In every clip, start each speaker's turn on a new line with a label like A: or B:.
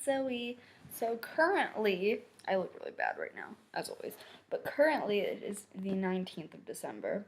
A: it's Zoe. So currently, I look really bad right now, as always, but currently it is the 19th of December,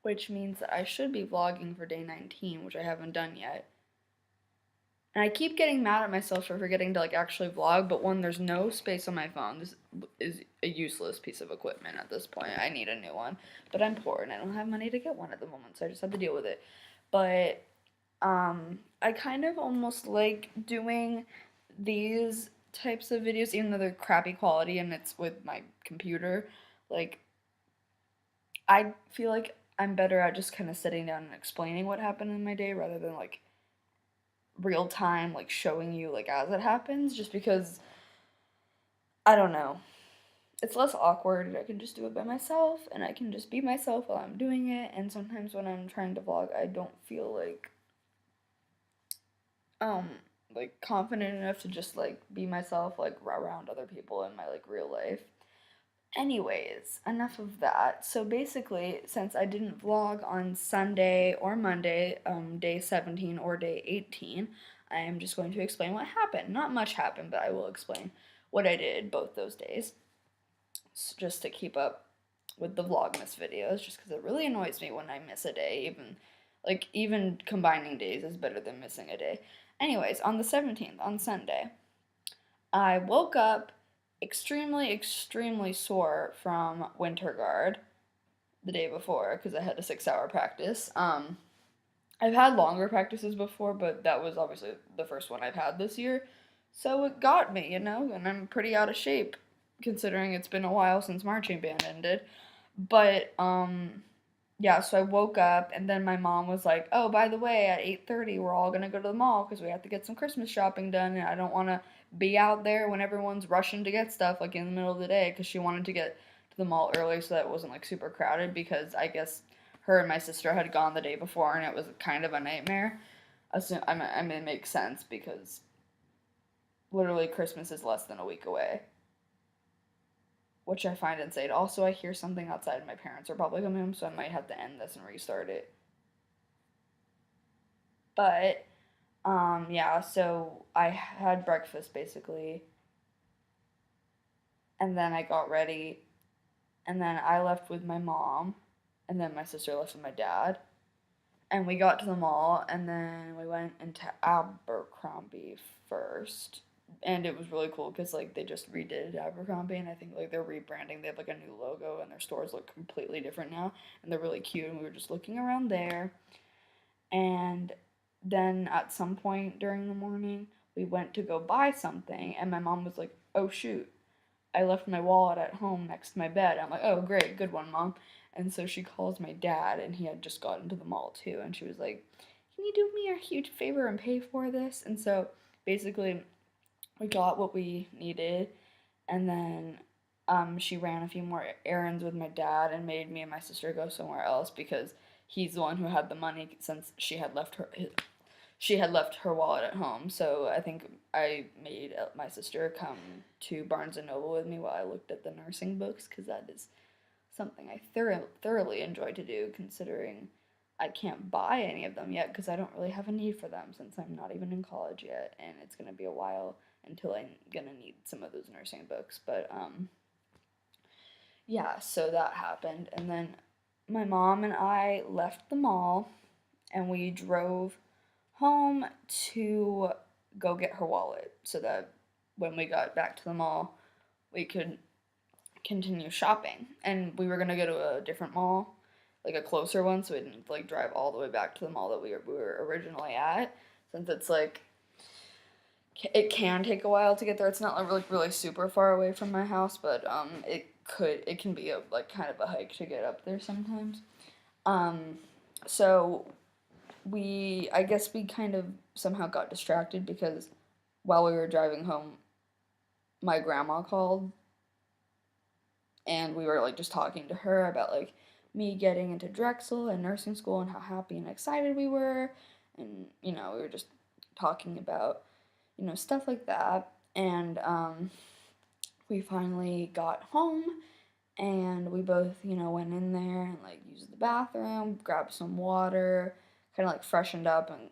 A: which means that I should be vlogging for day 19, which I haven't done yet. And I keep getting mad at myself for forgetting to actually vlog, but one, there's no space on my phone. This is a useless piece of equipment at this point. I need a new one, but I'm poor and I don't have money to get one at the moment, so I just have to deal with it. But I kind of almost like doing these types of videos, even though they're crappy quality and it's with my computer. Like, I feel like I'm better at just kind of sitting down and explaining what happened in my day rather than real time, showing you as it happens, just because I don't know. It's less awkward. I can just do it by myself and I can just be myself while I'm doing it. And sometimes when I'm trying to vlog, I don't feel um confident enough to just be myself around other people in my real life. Anyways, enough of that. So basically, since I didn't vlog on Sunday or Monday, day 17 or day 18, I am just going to explain what happened. Not much happened, but I will explain what I did both those days, just to keep up with the Vlogmas videos, just because it really annoys me when I miss a day. Even combining days is better than missing a day. Anyways, on the 17th, on Sunday, I woke up extremely, extremely sore from Winter Guard the day before because I had a 6 hour practice. I've had longer practices before, but that was obviously the first one I've had this year. So it got me, and I'm pretty out of shape considering it's been a while since marching band ended. But yeah, so I woke up and then my mom was like, "Oh, by the way, at 8:30 we're all going to go to the mall because we have to get some Christmas shopping done and I don't want to be out there when everyone's rushing to get stuff in the middle of the day," because she wanted to get to the mall early so that it wasn't super crowded, because I guess her and my sister had gone the day before and it was kind of a nightmare. I mean, it makes sense because literally Christmas is less than a week away, which I find insane. Also, I hear something outside. My parents are probably coming home, so I might have to end this and restart it. But, yeah, so I had breakfast basically, and then I got ready, and then I left with my mom, and then my sister left with my dad. And we got to the mall, and then we went into Abercrombie first. And it was really cool because they just redid Abercrombie, and I think they're rebranding. They have a new logo, and their stores look completely different now, and they're really cute. And we were just looking around there, and then at some point during the morning, we went to go buy something, and my mom was like, "Oh shoot, I left my wallet at home next to my bed." I'm like, "Oh great, good one, mom." And so she calls my dad, and he had just gotten to the mall too, and she was like, "Can you do me a huge favor and pay for this?" And so basically, we got what we needed, and then she ran a few more errands with my dad and made me and my sister go somewhere else because he's the one who had the money since she had left her wallet at home. So I think I made my sister come to Barnes and Noble with me while I looked at the nursing books, because that is something I thoroughly enjoy to do, considering I can't buy any of them yet because I don't really have a need for them since I'm not even in college yet, and it's going to be a while until I'm going to need some of those nursing books. But yeah, so that happened, and then my mom and I left the mall and we drove home to go get her wallet so that when we got back to the mall, we could continue shopping. And we were gonna go to a different mall, a closer one, so we didn't drive all the way back to the mall that we were originally at, since it's it can take a while to get there. It's not really super far away from my house, but it can be a kind of a hike to get up there sometimes. So I guess we kind of somehow got distracted because while we were driving home, my grandma called, and we were just talking to her about me getting into Drexel and nursing school and how happy and excited we were, and we were just talking about stuff like that. And we finally got home, and we both went in there and used the bathroom, grabbed some water, kind of freshened up, and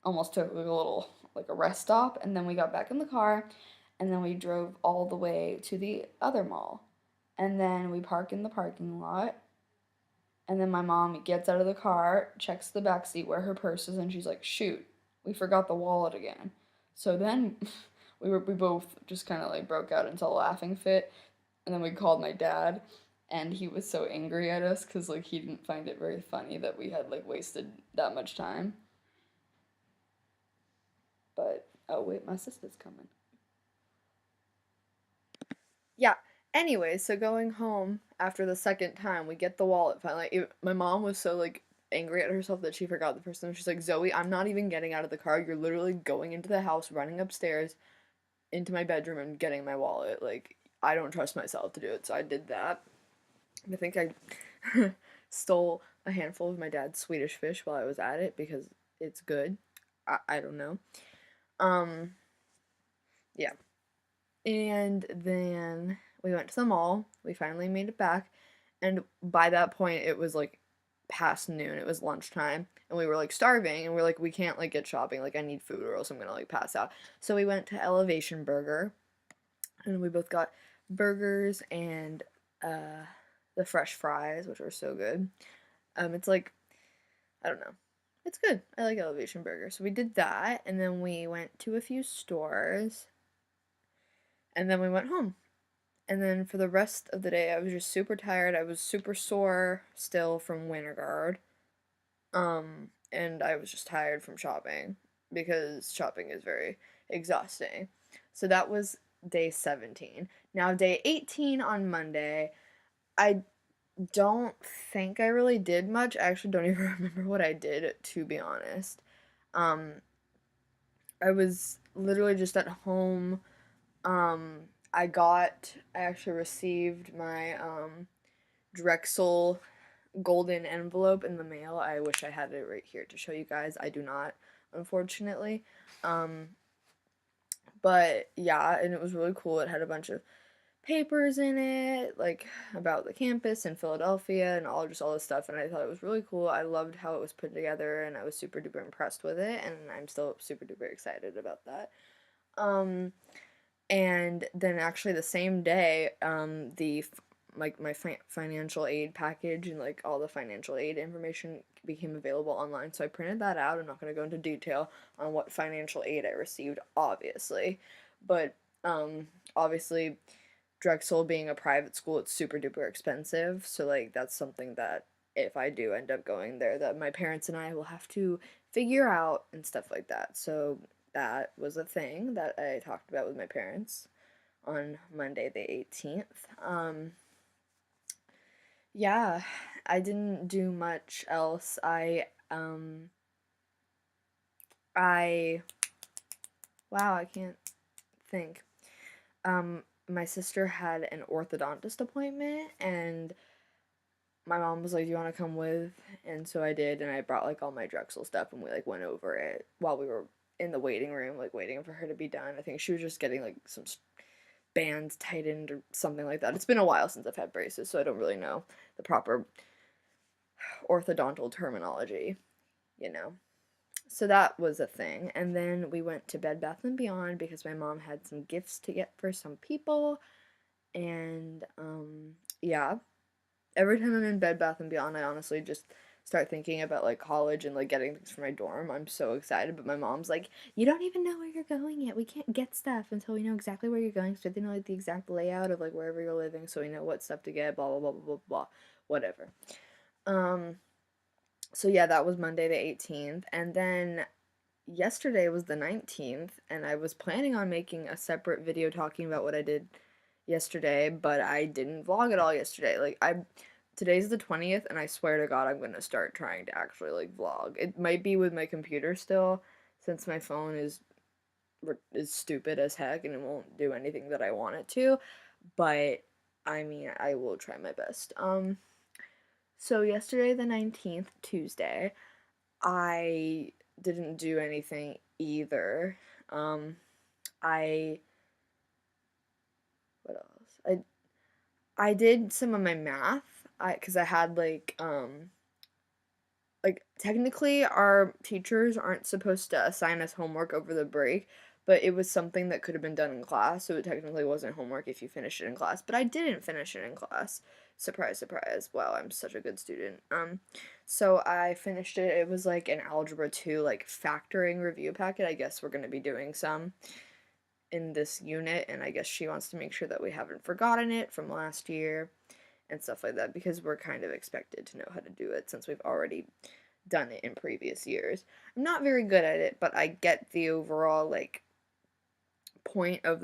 A: almost took a little like a rest stop, and then we got back in the car, and then we drove all the way to the other mall. And then we park in the parking lot, and then my mom gets out of the car, checks the back seat where her purse is, and she's like, "Shoot, we forgot the wallet again." So then we both just kind of like broke out into a laughing fit, and then we called my dad, and he was so angry at us because like he didn't find it very funny that we had like wasted that much time. But oh wait, my sister's coming. Yeah. Anyway, so going home after the second time, we get the wallet finally. My mom was so like angry at herself that she forgot the person. She's like, "Zoe, I'm not even getting out of the car. You're literally going into the house, running upstairs into my bedroom and getting my wallet. Like, I don't trust myself to do it." So I did that. I think I stole a handful of my dad's Swedish fish while I was at it because it's good. I don't know. Um, yeah. And then we went to the mall. We finally made it back. And by that point, it was like past noon. It was lunchtime. And we were like starving. And we are like, we can't like get shopping. Like, I need food or else I'm gonna like pass out. So we went to Elevation Burger. And we both got burgers and the fresh fries, which were so good. It's like, I don't know. It's good. I like Elevation Burger. So we did that. And then we went to a few stores. And then we went home. And then for the rest of the day, I was just super tired. I was super sore still from Winter Guard. And I was just tired from shopping because shopping is very exhausting. So that was day 17. Now, day 18 on Monday, I don't think I really did much. I actually don't even remember what I did, to be honest. Um, I was literally just at home. Um, I actually received my Drexel golden envelope in the mail. I wish I had it right here to show you guys. I do not, unfortunately. Um, but yeah, and it was really cool. It had a bunch of papers in it, like about the campus in Philadelphia and all this stuff, and I thought it was really cool. I loved how it was put together, and I was super duper impressed with it, and I'm still super duper excited about that. And then actually the same day, like my financial aid package and like all the financial aid information became available online. So I printed that out. I'm not going to go into detail on what financial aid I received, obviously, but obviously Drexel being a private school, it's super duper expensive. So like that's something that if I do end up going there, that my parents and I will have to figure out and stuff like that. So that was a thing that I talked about with my parents on Monday the 18th. Yeah, I didn't do much else. I wow, I can't think. My sister had an orthodontist appointment, and my mom was like, "Do you want to come with?" And so I did, and I brought like all my Drexel stuff, and we like went over it while we were in the waiting room, like waiting for her to be done. I think she was just getting like some bands tightened or something like that. It's been a while since I've had braces, so I don't really know the proper orthodontal terminology, you know. So that was a thing. And then we went to Bed Bath and Beyond because my mom had some gifts to get for some people. And yeah, every time I'm in Bed Bath and Beyond, I honestly just start thinking about like college and like getting things for my dorm. I'm so excited, but my mom's like, "You don't even know where you're going yet. We can't get stuff until we know exactly where you're going. So they know like the exact layout of like wherever you're living, so we know what stuff to get. Blah blah blah blah blah blah, whatever." Um. So yeah, that was Monday the 18th, and then yesterday was the 19th, and I was planning on making a separate video talking about what I did yesterday, but I didn't vlog at all yesterday. Today's the 20th, and I swear to God I'm gonna start trying to actually like vlog. It might be with my computer still, since my phone is stupid as heck and it won't do anything that I want it to, but I mean, I will try my best. So yesterday the 19th, Tuesday, I didn't do anything either. I what else? I did some of my math. Cuz I had like like, technically, our teachers aren't supposed to assign us homework over the break, but it was something that could have been done in class, so it technically wasn't homework if you finished it in class, but I didn't finish it in class. Surprise, surprise. Wow, I'm such a good student. So I finished it. It was like an Algebra 2, like, factoring review packet. I guess we're gonna be doing some in this unit, and I guess she wants to make sure that we haven't forgotten it from last year and stuff like that, because we're kind of expected to know how to do it since we've already done it in previous years. I'm not very good at it, but I get the overall like point of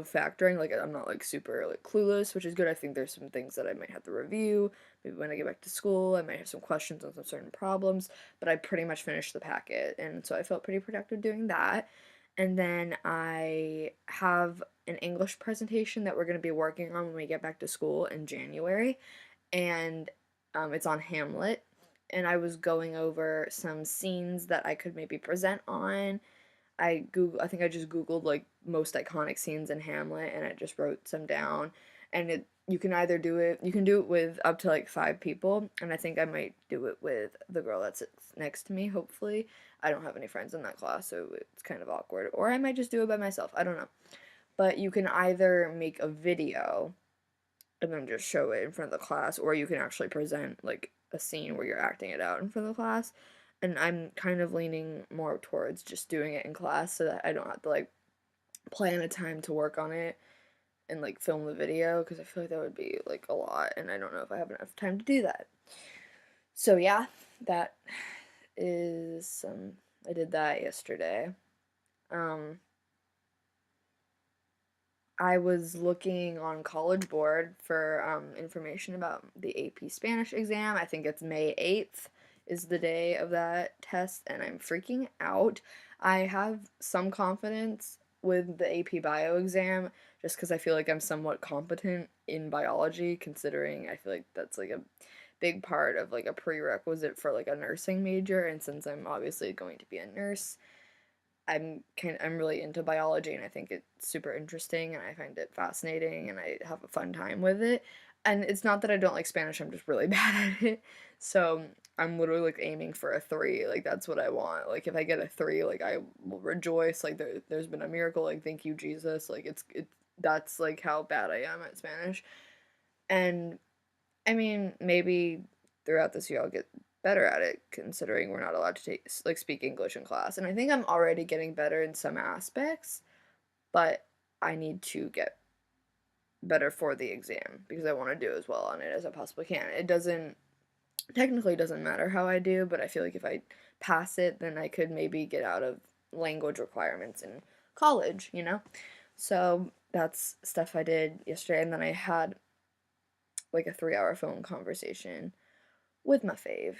A: factoring. Like, I'm not like super like clueless, which is good. I think there's some things that I might have to review. Maybe when I get back to school, I might have some questions on some certain problems, but I pretty much finished the packet, and so I felt pretty productive doing that. And then I have an English presentation that we're going to be working on when we get back to school in January, and it's on Hamlet. And I was going over some scenes that I could maybe present on. I think I just googled like most iconic scenes in Hamlet, and I just wrote some down. And you can either do it with up to like 5 people, and I think I might do it with the girl that sits next to me, hopefully. I don't have any friends in that class, so it's kind of awkward. Or I might just do it by myself. I don't know. But you can either make a video and then just show it in front of the class, or you can actually present like a scene where you're acting it out in front of the class. And I'm kind of leaning more towards just doing it in class so that I don't have to like plan a time to work on it and like film the video, because I feel like that would be like a lot, and I don't know if I have enough time to do that. So yeah, that is I did that yesterday. Um I was looking on College Board for information about the AP Spanish exam. I think it's May 8th is the day of that test, and I'm freaking out. I have some confidence with the AP Bio exam just because I feel like I'm somewhat competent in biology, considering I feel like that's like a big part of like a prerequisite for like a nursing major, and since I'm obviously going to be a nurse, I'm really into biology, and I think it's super interesting, and I find it fascinating, and I have a fun time with it. And it's not that I don't like Spanish, I'm just really bad at it. So I'm literally like aiming for a 3. Like, that's what I want. Like, if I get a 3, like, I will rejoice. Like, there's been a miracle. Like, thank you, Jesus. Like, that's like how bad I am at Spanish. And I mean, maybe throughout this year I'll get better at it, considering we're not allowed to speak English in class. And I think I'm already getting better in some aspects, but I need to get better for the exam because I want to do as well on it as I possibly can. It doesn't technically doesn't matter how I do, but I feel like if I pass it, then I could maybe get out of language requirements in college, you know? So that's stuff I did yesterday, and then I had like a 3-hour phone conversation with my fave.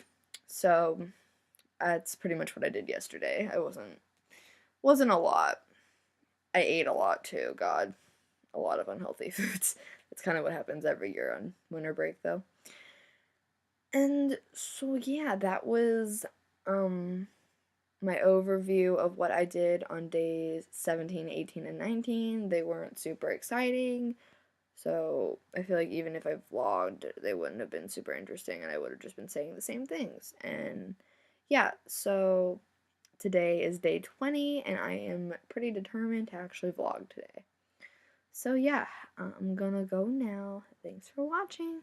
A: So that's pretty much what I did yesterday. I wasn't a lot. I ate a lot too, God. A lot of unhealthy foods. That's kind of what happens every year on winter break though. And so yeah, that was my overview of what I did on days 17, 18, and 19. They weren't super exciting. So I feel like even if I vlogged, they wouldn't have been super interesting, and I would have just been saying the same things. And yeah, so today is day 20, and I am pretty determined to actually vlog today. So yeah, I'm gonna go now. Thanks for watching.